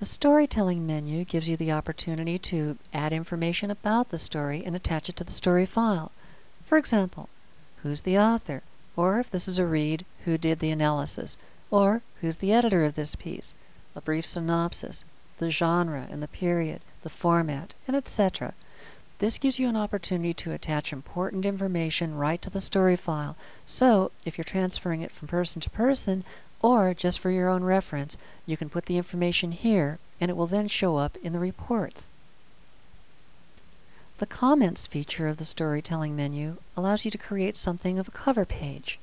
The storytelling menu gives you the opportunity to add information about the story and attach it to the story file. For example, who's the author? Or if this is a read, who did the analysis? Or who's the editor of this piece? A brief synopsis, the genre and the period, the format, and etc. This gives you an opportunity to attach important information right to the story file, so if you're transferring it from person to person, or just for your own reference, you can put the information here, and it will then show up in the reports. The Comments feature of the Storytelling menu allows you to create something of a cover page.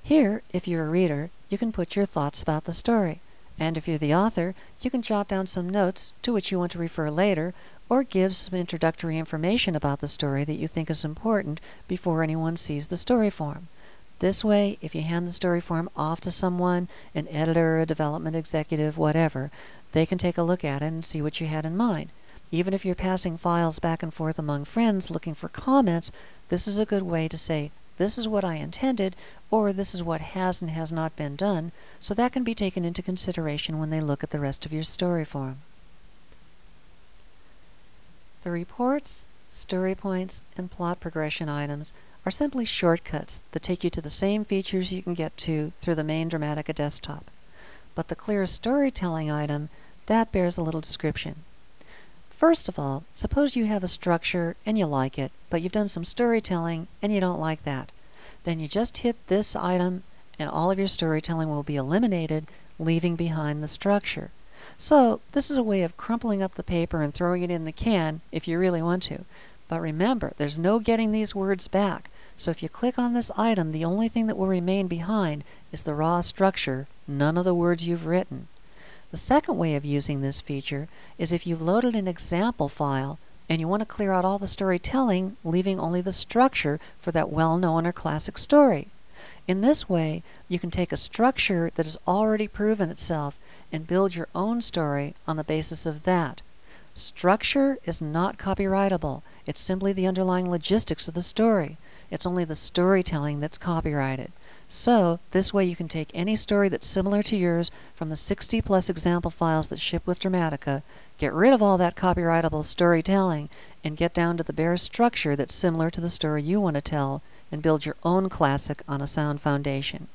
Here, if you're a reader, you can put your thoughts about the story, and if you're the author, you can jot down some notes to which you want to refer later, or give some introductory information about the story that you think is important before anyone sees the story form. This way, if you hand the story form off to someone, an editor, a development executive, whatever, they can take a look at it and see what you had in mind. Even if you're passing files back and forth among friends looking for comments, this is a good way to say, this is what I intended, or this is what has and has not been done, so that can be taken into consideration when they look at the rest of your story form. The reports, story points, and plot progression items are simply shortcuts that take you to the same features you can get to through the main Dramatica desktop. But the clear storytelling item, that bears a little description. First of all, suppose you have a structure and you like it, but you've done some storytelling and you don't like that. Then you just hit this item and all of your storytelling will be eliminated, leaving behind the structure. So this is a way of crumpling up the paper and throwing it in the can if you really want to. But remember, there's no getting these words back. So if you click on this item, the only thing that will remain behind is the raw structure, none of the words you've written. The second way of using this feature is if you've loaded an example file and you want to clear out all the storytelling, leaving only the structure for that well-known or classic story. In this way, you can take a structure that has already proven itself and build your own story on the basis of that. Structure is not copyrightable. It's simply the underlying logistics of the story. It's only the storytelling that's copyrighted. So, this way you can take any story that's similar to yours from the 60+ example files that ship with Dramatica, get rid of all that copyrightable storytelling, and get down to the bare structure that's similar to the story you want to tell, and build your own classic on a sound foundation.